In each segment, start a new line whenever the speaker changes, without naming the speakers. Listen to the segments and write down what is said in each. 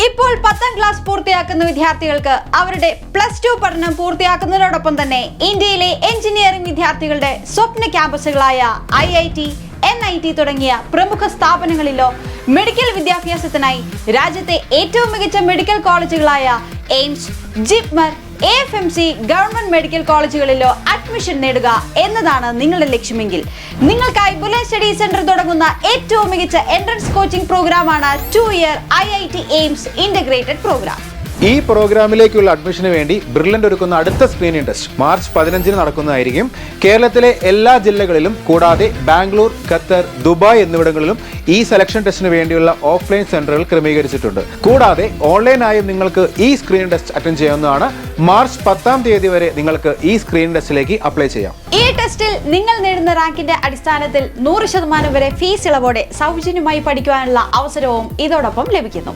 ഇപ്പോൾ 10ാം ക്ലാസ് പൂർത്തിയാക്കുന്ന വിദ്യാർത്ഥികൾക്ക് അവരുടെ +2 പഠനം പൂർത്തിയാക്കുന്നതോടൊപ്പം തന്നെ ഇന്ത്യയിലെ എഞ്ചിനീയറിംഗ് വിദ്യാർത്ഥികളുടെ സ്വപ്ന ക്യാമ്പസുകളായ IIT, NIT തുടങ്ങിയ പ്രമുഖ സ്ഥാപനങ്ങളിലോ മെഡിക്കൽ വിദ്യാഭ്യാസത്തിനായി രാജ്യത്തെ ഏറ്റവും മികച്ച മെഡിക്കൽ കോളേജുകളായ AIIMS, JIPMER, AFMC government medical കോളേജുകളിലോ അഡ്മിഷൻ നേടുക എന്നതാണ് നിങ്ങളുടെ ലക്ഷ്യമെങ്കിൽ നിങ്ങൾക്കായി ബുലറ്റ് സ്റ്റഡി സെന്റർ തുടങ്ങുന്ന ഏറ്റവും മികച്ച എൻട്രൻസ് കോച്ചിംഗ് പ്രോഗ്രാമാണ് 2 year IIT AIIMS integrated program.
ഈ പ്രോഗ്രാമിലേക്കുള്ള അഡ്മിഷന് വേണ്ടി ബ്രില്യന്റ് ഒരുക്കുന്ന അടുത്ത സ്ക്രീനിംഗ് ടെസ്റ്റ് മാർച്ച് 15-ന് നടക്കുന്നതായിരിക്കും. കേരളത്തിലെ എല്ലാ ജില്ലകളിലും കൂടാതെ ബാംഗ്ലൂർ, ഖത്തർ, ദുബായ് എന്നിവിടങ്ങളിലും ഈ സെലക്ഷൻ ടെസ്റ്റിന് വേണ്ടിയുള്ള ഓഫ്ലൈൻ സെന്ററുകൾ ക്രമീകരിച്ചിട്ടുണ്ട്. കൂടാതെ ഓൺലൈനായും നിങ്ങൾക്ക് ഈ സ്ക്രീനിംഗ് ടെസ്റ്റ് അറ്റൻഡ് ചെയ്യാവുന്നതാണ്. മാർച്ച് 10-ാം തീയതി വരെ നിങ്ങൾക്ക് ഈ സ്ക്രീനിംഗ് ടെസ്റ്റിലേക്ക് അപ്ലൈ ചെയ്യാം.
ഈ ടെസ്റ്റിൽ നിങ്ങൾ നേടുന്ന റാങ്കിന്റെ അടിസ്ഥാനത്തിൽ 100% വരെ ഫീസ് ഇളവോടെ സൗജന്യമായി പഠിക്കുവാനുള്ള അവസരവും ഇതോടൊപ്പം ലഭിക്കുന്നു.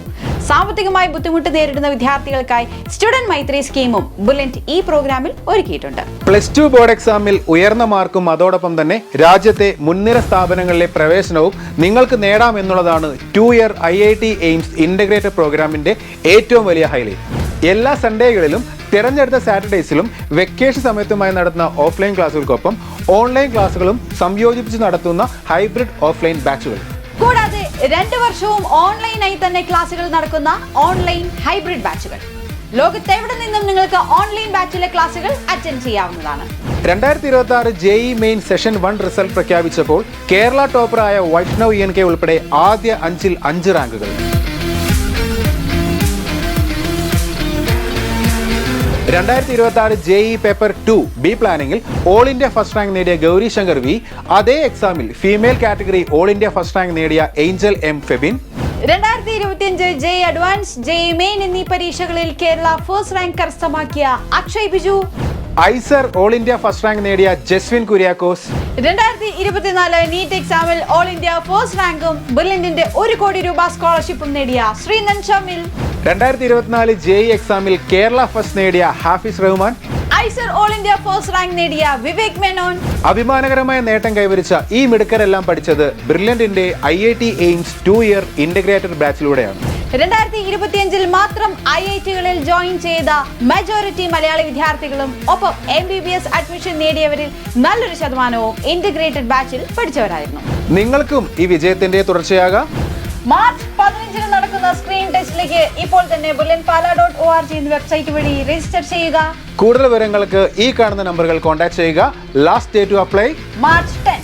സാമ്പത്തികമായി ബുദ്ധിമുട്ട് നേരിടുന്ന വിദ്യാർത്ഥികൾക്കായി സ്റ്റുഡന്റ് മൈത്രി സ്കീമും ബുലറ്റ് ഈ പ്രോഗ്രാമിൽ ഒരുക്കിയിട്ടുണ്ട്.
+2 ബോർഡ് എക്സാമിൽ ഉയർന്ന മാർക്കും അതോടൊപ്പം തന്നെ രാജ്യത്തെ മുൻനിര സ്ഥാപനങ്ങളിലെ പ്രവേശനവും നിങ്ങൾക്ക് നേടാം എന്നുള്ളതാണ് 2 ഇയർ IIT എയിംസ് ഇന്റഗ്രേറ്റഡ് പ്രോഗ്രാമിന്റെ ഏറ്റവും വലിയ ഹൈലൈറ്റ്. എല്ലാ സൺഡേകളിലും തിരഞ്ഞെടുത്ത സാറ്റർഡേസിലും വെക്കേഷൻ സമയത്തുമായി നടത്തുന്ന ഓഫ്ലൈൻ ക്ലാസുകൾക്കൊപ്പം ഓൺലൈൻ ക്ലാസുകളും സംയോജിപ്പിച്ച് നടത്തുന്ന ഹൈബ്രിഡ് ഓഫ്ലൈൻ ബാച്ചുകൾ.
കൂടാതെ 2 വർഷവും ഓൺലൈനായി തന്നെ ക്ലാസുകൾ നടക്കുന്ന ഓൺലൈൻ ഹൈബ്രിഡ് ബാച്ചുകൾ. ലോകത്തെവിടെ നിന്നും നിങ്ങൾക്ക് ഓൺലൈൻ ബാച്ചിലെ ക്ലാസുകൾ അറ്റൻഡ് ചെയ്യാവുന്നതാണ്.
2026 JEE മെയിൻ സെഷൻ 1 റിസൾട്ട് പ്രഖ്യാപിച്ചപ്പോൾ കേരള ടോപ്പറായ വൈഷ്ണവ് ENK ഉൾപ്പെടെ ആദ്യ 5-ൽ 5 റാങ്കുകൾ. 2026 JEE പേപ്പർ 2 B പ്ലാനിംഗിൽ ഓൾ ഇന്ത്യ ഫസ്റ്റ് റാങ്ക് നേടിയ ഗൗരി ശങ്കർ V, അതേ എക്സാമിൽ female category all India first rank നേടിയ Angel M Febin.
2025 JEE advance, JEE main എന്നീ പരീക്ഷകളിൽ കേരള ഫസ്റ്റ് റാങ്ക് കരസ്ഥമാക്കിയ Akshay Biju.
IISER all India first rank നേടിയ ജസ്വിൻ കുര്യാക്കോസ്.
2024 നീറ്റ് എക്സാമിൽ ഓൾ ഇന്ത്യ ഫസ്റ്റ് റാങ്കും ബ്രില്യന്റിന്റെ 1 കോടി രൂപ സ്കോളർഷിപ്പും നേടിയ ശ്രീനന്ദ് ഷമിൽ.
2024 JEE എക്സാമിൽ കേരള ഫസ്റ്റ് നേടിയ Hafiz Rahman.
IISER all India first rank നേടിയ വിവേക് മേനോൻ.
അഭിമാനകരമായ നേട്ടം കൈവരിച്ച ഈ മിടുക്കരെല്ലാം പഠിച്ചത് ബ്രില്യന്റിന്റെ IIT എയിംസ് 2 ഇയർ ഇന്റഗ്രേറ്റഡ് ബാച്ചിലൂടെയാണ്.
2025 മാത്രം IIT-കളിൽ ജോയിൻ ചെയ്ത മെജോറിറ്റി മലയാളി വിദ്യാർത്ഥികളും ഒപ്പം MBBS അഡ്മിഷൻ നേടിയവരിൽ നല്ലൊരു ശതമാനവും ഇന്റഗ്രേറ്റഡ് ബാച്ചിൽ പഠിച്ചവരായിരുന്നു.
നിങ്ങൾക്കും ഈ വിജയത്തിന്റെ തുടർച്ചയാകാം.
മാർച്ച് 15-ന് നടക്കുന്ന സ്ക്രീൻ ടെസ്റ്റിലേക്ക് ഇപ്പോൾ തന്നെ bulletpala.org എന്ന വെബ്സൈറ്റ് വഴി രജിസ്റ്റർ ചെയ്യുക.
കൂടുതൽ വിവരങ്ങൾക്ക് ഈ കാണുന്ന നമ്പറുകൾ കോൺടാക്ട് ചെയ്യുക. Last day to apply
March 10.